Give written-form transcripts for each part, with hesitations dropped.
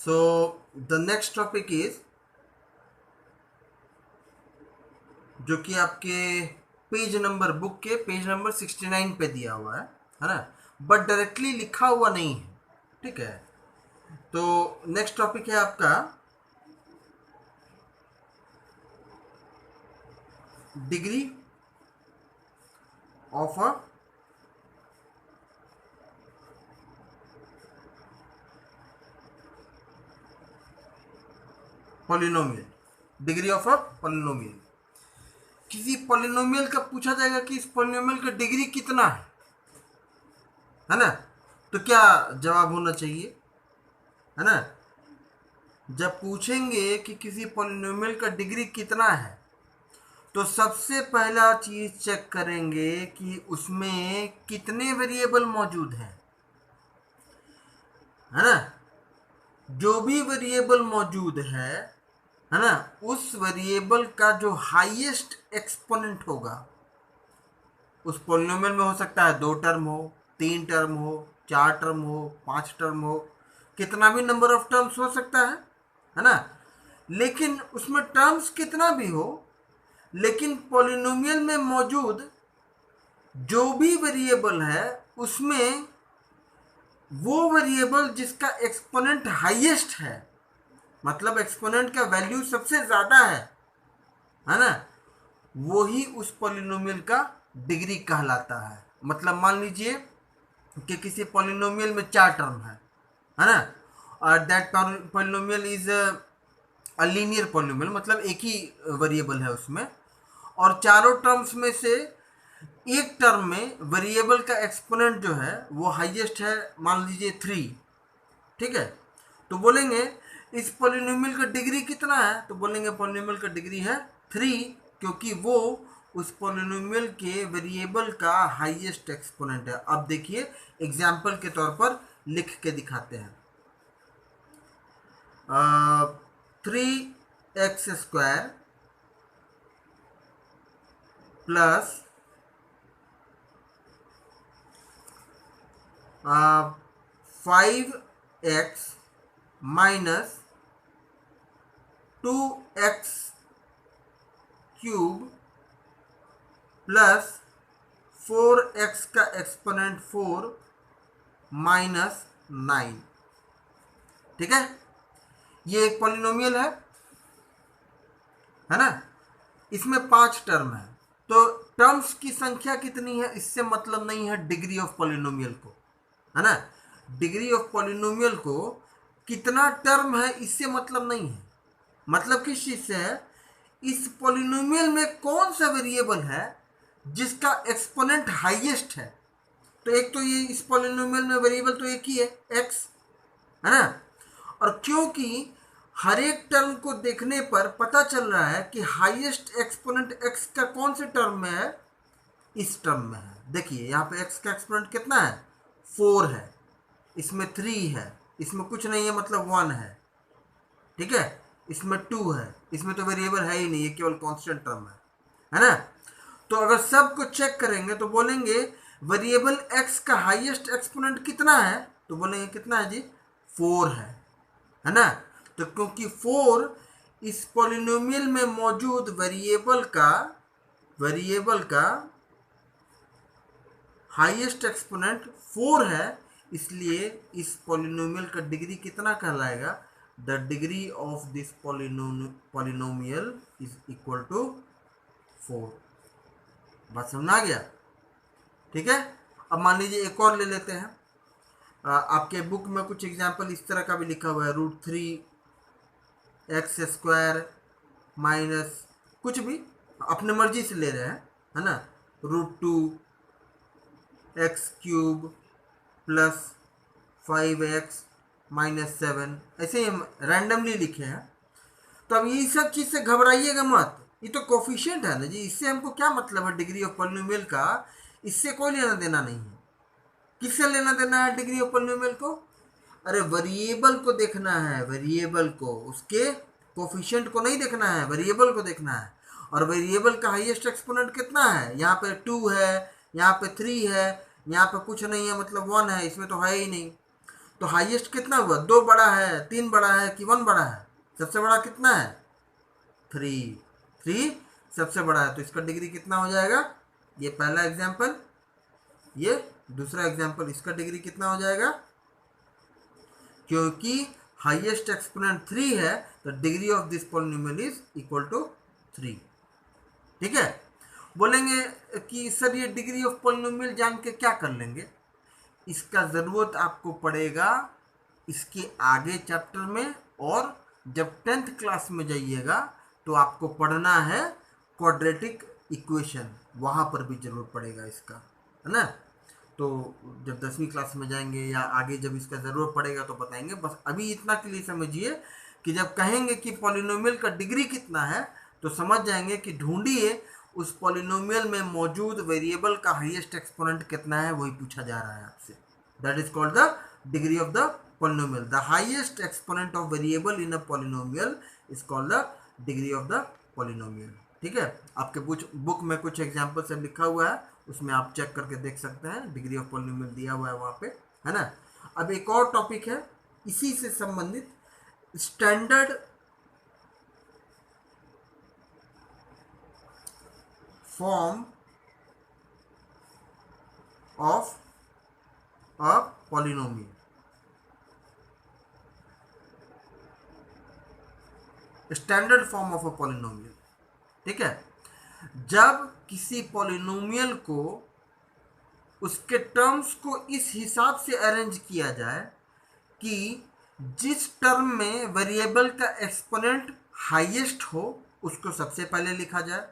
So the next topic is जो कि आपके पेज नंबर बुक के पेज नंबर 69 पे दिया हुआ है ना, बट डायरेक्टली लिखा हुआ नहीं है। ठीक है, तो नेक्स्ट टॉपिक है आपका degree of a polynomial. Degree of a polynomial, किसी पॉलिनोमियल का पूछा जाएगा कि इस पॉलिनोमियल का डिग्री कितना है ना, तो क्या जवाब होना चाहिए, है ना। जब पूछेंगे कि किसी पॉलिनोमियल का डिग्री कितना है, तो सबसे पहला चीज चेक करेंगे कि उसमें कितने वेरिएबल मौजूद हैं, है ना। जो भी वेरिएबल मौजूद है ना, उस वेरिएबल का जो हाईएस्ट एक्सपोनेंट होगा उस पॉलिनोमियल में, हो सकता है 2 टर्म हो, 3 टर्म हो, 4 टर्म हो, 5 टर्म हो, कितना भी नंबर ऑफ टर्म्स हो सकता है ना। लेकिन उसमें टर्म्स कितना भी हो, लेकिन पॉलिनोमियल में मौजूद जो भी वेरिएबल है उसमें वो वेरिएबल जिसका एक्सपोनेंट हाईएस्ट है, मतलब एक्सपोनेंट का वैल्यू सबसे ज़्यादा है ना, वही उस पॉलिनोमियल का डिग्री कहलाता है। मतलब मान लीजिए कि किसी पॉलिनोमियल में 4 टर्म है ना, और that polynomial is a linear polynomial, मतलब एक ही वेरिएबल है उसमें, और चारों टर्म्स में से एक टर्म में वेरिएबल का एक्सपोनेंट जो है वो हाईएस्ट है, मान लीजिए 3। ठीक है, तो बोलेंगे इस पॉलिनोमियल का डिग्री कितना है, तो बोलेंगे पॉलिनोमियल का डिग्री है 3, क्योंकि वो उस पॉलिनोमियल के वेरिएबल का हाईएस्ट एक्सपोनेंट है। अब देखिए एग्जाम्पल के तौर पर लिख के दिखाते हैं। 3x² plus 5x minus 2x cube plus 4x का एक्सपोनेंट 4 माइनस 9। ठीक है, ये एक पॉलिनोमियल है ना, इसमें 5 टर्म है। तो टर्म्स की संख्या कितनी है इससे मतलब नहीं है डिग्री ऑफ पॉलिनोमियल को, है ना। डिग्री ऑफ पॉलिनोमियल को कितना टर्म है इससे मतलब नहीं है, मतलब किस चीज से है, इस पॉलिनोमियल में कौन सा वेरिएबल है जिसका एक्सपोनेंट हाईएस्ट है। तो एक तो ये इस पॉलिनोमियल में वेरिएबल तो एक ही है x, है ना, और क्योंकि हर एक टर्म को देखने पर पता चल रहा है कि हाईएस्ट एक्सपोनेंट x का कौन से टर्म में है, इस टर्म में है। देखिए यहाँ पे x का एक्सपोनेंट कितना है, 4 है, इसमें 3 है, इसमें कुछ नहीं है मतलब 1 है। ठीक है, इसमें 2 है, इसमें तो वेरिएबल है ही नहीं, ये केवल कांस्टेंट टर्म है ना। तो अगर सब को चेक करेंगे तो बोलेंगे वेरिएबल x का हाईएस्ट एक्सपोनेंट कितना है, तो बोलेंगे कितना है जी, 4 है ना। तो क्योंकि 4 इस पॉलिनोमियल में मौजूद वेरिएबल का हाईएस्ट एक्सपोनेंट 4 है, इसलिए इस पॉलिनोमियल का डिग्री कितना कहलाएगा, the degree of this polynomial is equal to 4। बात समझ आ गया। ठीक है, अब मान लीजिए एक और ले लेते हैं। आपके बुक में कुछ एग्जाम्पल इस तरह का भी लिखा हुआ है, √3x² माइनस कुछ भी अपने मर्जी से ले रहे हैं, है ना, √2x³ प्लस 5x माइनस 7, ऐसे ही हम रैंडमली लिखे हैं। तो अब ये सब चीज़ से घबराइएगा मत, ये तो कोफिशिएंट है ना जी, इससे हमको क्या मतलब है डिग्री ऑफ पॉलिनोमियल का, इससे कोई लेना देना नहीं है। किससे लेना देना है डिग्री ऑफ पॉलिनोमियल को, अरे वेरिएबल को देखना है, वेरिएबल को, उसके कोफिशिएंट को नहीं देखना है, वेरिएबल को देखना है। और वेरिएबल का हाईएस्ट एक्सपोनेंट कितना है, यहाँ पे 2 है, यहाँ पे 3 है, यहाँ पे कुछ नहीं है मतलब 1 है, इसमें तो है ही नहीं। तो हाईएस्ट कितना हुआ, 2 बड़ा है, 3 बड़ा है कि 1 बड़ा है, सबसे बड़ा कितना है, 3, 3 सबसे बड़ा है, तो इसका डिग्री कितना हो जाएगा, ये पहला एग्जाम्पल, ये दूसरा एग्जाम्पल, इसका डिग्री कितना हो जाएगा, क्योंकि हाईएस्ट एक्सपोनेंट 3 है तो degree of this polynomial is equal to 3। ठीक है, बोलेंगे कि सर ये डिग्री ऑफ पॉलिनोमियल जान के क्या कर लेंगे, इसका ज़रूरत आपको पड़ेगा इसके आगे चैप्टर में, और जब 10th क्लास में जाइएगा तो आपको पढ़ना है क्वाड्रेटिक इक्वेशन, वहाँ पर भी ज़रूरत पड़ेगा इसका, है ना। तो जब 10वीं क्लास में जाएंगे या आगे जब इसका ज़रूरत पड़ेगा तो बताएंगे। बस अभी इतना के लिए समझिए कि जब कहेंगे कि पॉलिनोमियल का डिग्री कितना है तो समझ जाएंगे कि ढूंढिए उस पॉलिनोमियल में मौजूद वेरिएबल का हाईएस्ट एक्सपोनेंट कितना है, वही पूछा जा रहा है आपसे। That is called the degree of the polynomial. The highest exponent of variable in a polynomial is called the degree of the polynomial. ठीक है, आपके बुक में कुछ एग्जाम्पल से लिखा हुआ है, उसमें आप चेक करके देख सकते हैं, डिग्री ऑफ पॉलिनोमियल दिया हुआ है वहाँ पे, है ना। अब एक और टॉपिक है इसी से संबंधित, standard form of a polynomial. Standard form of a polynomial, ठीक है, जब किसी पॉलिनोमियल को उसके टर्म्स को इस हिसाब से अरेंज किया जाए कि जिस टर्म में वेरिएबल का एक्सपोनेंट हाईएस्ट हो उसको सबसे पहले लिखा जाए,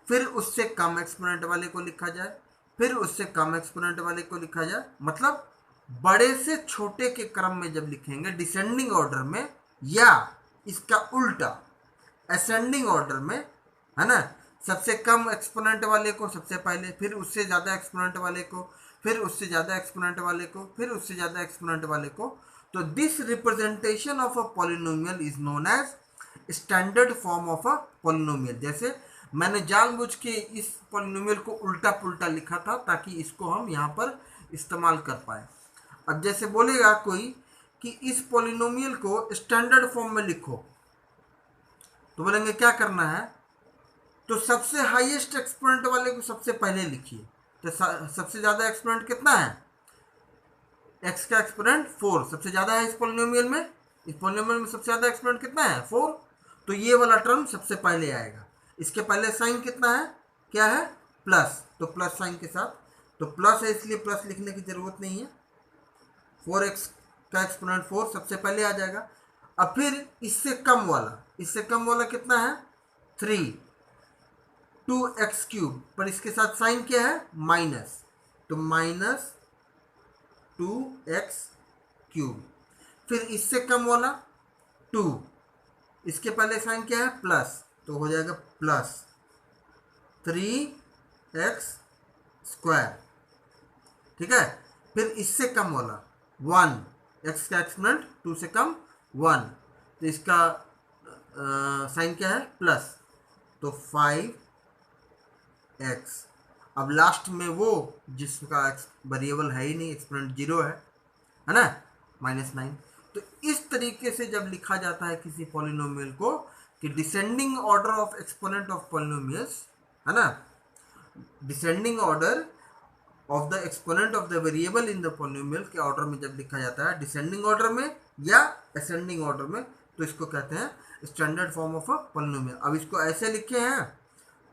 फिर उससे कम एक्सपोनेंट वाले को लिखा जाए, फिर उससे कम एक्सपोनेंट वाले को लिखा जाए, मतलब बड़े से छोटे के क्रम में जब लिखेंगे डिसेंडिंग ऑर्डर में, या इसका उल्टा असेंडिंग ऑर्डर में, है ना, सबसे कम एक्सपोनेंट वाले को सबसे पहले, फिर उससे ज़्यादा एक्सपोनेंट वाले को, फिर उससे ज़्यादा एक्सपोनेंट वाले को, फिर उससे ज़्यादा एक्सपोनेंट वाले को, तो this representation of a polynomial is known as standard form of a polynomial. जैसे मैंने जानबूझ के इस पॉलिनोमियल को उल्टा पुल्टा लिखा था ताकि इसको हम यहाँ पर इस्तेमाल कर पाए। अब जैसे बोलेगा कोई कि इस पॉलिनोमियल को स्टैंडर्ड फॉर्म में लिखो, तो बोलेंगे क्या करना है, तो सबसे हाईएस्ट एक्सपोनेंट वाले को सबसे पहले लिखिए। तो सबसे ज़्यादा एक्सपोनेंट कितना है, x का एक्सपोनेंट 4 सबसे ज़्यादा है इस पॉलिनोमियल में, इस पॉलिनोमियल में सबसे ज़्यादा एक्सपोनेंट कितना है 4, तो ये वाला टर्म सबसे पहले आएगा। इसके पहले साइन कितना है, क्या है, प्लस, तो प्लस साइन के साथ, तो प्लस है इसलिए प्लस लिखने की ज़रूरत नहीं है, 4x का एक्सपोनेंट 4 सबसे पहले आ जाएगा। अब फिर इससे कम वाला कितना है 3, 2x क्यूब, पर इसके साथ साइन क्या है माइनस, तो माइनस 2x क्यूब, फिर इससे कम वाला 2, इसके पहले साइन क्या है प्लस, तो हो जाएगा प्लस 3x स्क्वायर, ठीक है, फिर इससे कम वाला 1, x का एक्सपोनेंट 2 से कम 1, तो इसका साइन क्या है प्लस, तो 5x। अब लास्ट में वो जिसका वेरिएबल है ही नहीं, एक्सपोनेंट 0 है ना, -9। तो इस तरीके से जब लिखा जाता है किसी पॉलिनोमियल को कि descending order of exponent of polynomials, है ना, descending order of the exponent of the variable in the polynomial के ऑर्डर में जब लिखा जाता है, डिसेंडिंग ऑर्डर में या असेंडिंग ऑर्डर में, तो इसको कहते हैं standard form of a polynomial. अब इसको ऐसे लिखे हैं,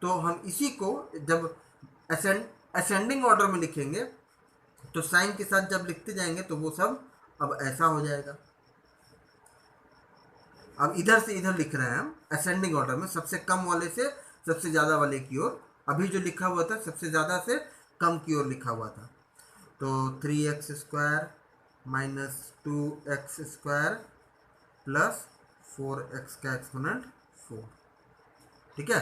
तो हम इसी को जब असेंडिंग ऑर्डर में लिखेंगे तो साइन के साथ जब लिखते जाएंगे तो वो सब अब ऐसा हो जाएगा। अब इधर से इधर लिख रहे हैं हम असेंडिंग ऑर्डर में, सबसे कम वाले से सबसे ज़्यादा वाले की ओर, अभी जो लिखा हुआ था सबसे ज़्यादा से कम की ओर लिखा हुआ था, तो 3x square minus 2x square plus 4x का एक्सपोनेंट 4, ठीक है,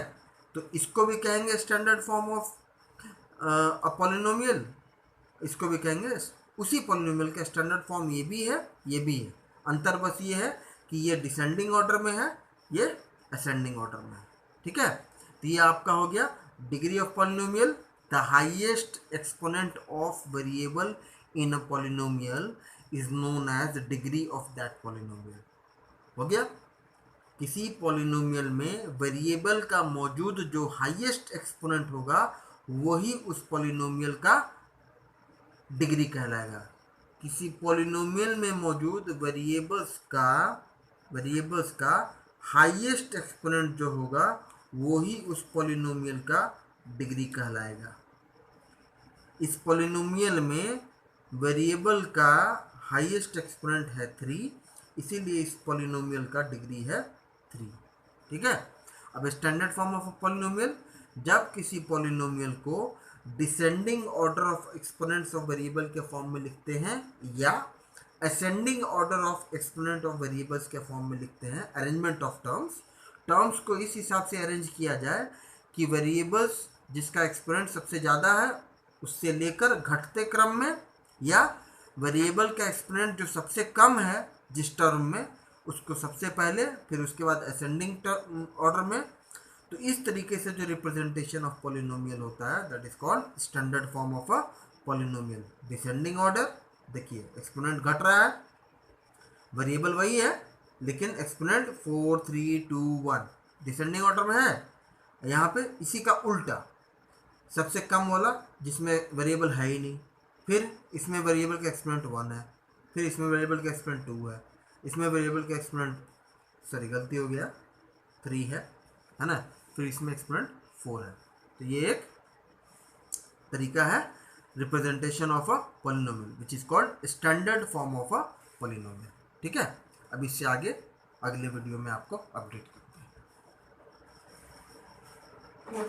तो इसको भी कहेंगे standard form of a polynomial, इसको भी कहेंगे उसी पॉलिनोमियल का स्टैंडर्ड फॉर्म, ये भी है ये भी है, अंतर बस ये है कि ये डिसेंडिंग ऑर्डर में है, ये असेंडिंग ऑर्डर में है, ठीक है। तो ये आपका हो गया degree of polynomial, the highest exponent of variable in a polynomial is known as degree of that polynomial. हो गया। किसी पॉलिनोमियल में वेरिएबल का मौजूद जो हाईएस्ट एक्सपोनेंट होगा वही उस पॉलिनोमियल का डिग्री कहलाएगा। किसी पॉलिनोमियल में मौजूद वेरिएबल्स का हाईएस्ट एक्सपोनेंट जो होगा वही उस पॉलिनोमियल का डिग्री कहलाएगा। इस पॉलिनोमियल में वेरिएबल का हाईएस्ट एक्सपोनेंट है 3, इसीलिए इस पॉलिनोमियल का डिग्री है 3। ठीक है। अब स्टैंडर्ड फॉर्म ऑफ पॉलिनोमियल, जब किसी पॉलिनोमियल को descending order of exponents of variable के फॉर्म में लिखते हैं या ascending order of exponent of variables के फॉर्म में लिखते हैं, अरेंजमेंट ऑफ टर्म्स को इस हिसाब से अरेंज किया जाए कि वेरिएबल्स जिसका एक्सपोनेंट सबसे ज़्यादा है उससे लेकर घटते क्रम में, या वेरिएबल का एक्सपोनेंट जो सबसे कम है जिस टर्म में उसको सबसे पहले, फिर उसके बाद असेंडिंग ऑर्डर में। तो इस तरीके से जो रिप्रेजेंटेशन ऑफ पॉलिनोमियल होता है that is called standard form of a polynomial. Descending order, देखिए एक्सपोनेंट घट रहा है, वेरिएबल वही है लेकिन एक्सपोनेंट 4 3 2 1 डिसेंडिंग ऑर्डर में है। यहाँ पे इसी का उल्टा, सबसे कम वाला जिसमें वेरिएबल है ही नहीं, फिर इसमें वेरिएबल का एक्सपोनेंट 1 है, फिर इसमें वेरिएबल का एक्सपोनेंट 2 है, इसमें वेरिएबल का एक्सपोनेंट, सॉरी गलती हो गया, 3 है ना, फिर इसमें एक्सपोनेंट 4 है। तो ये एक तरीका है representation of a polynomial which is called standard form of a polynomial. ठीक है। अब इससे आगे अगले वीडियो में आपको अपडेट करते हैं।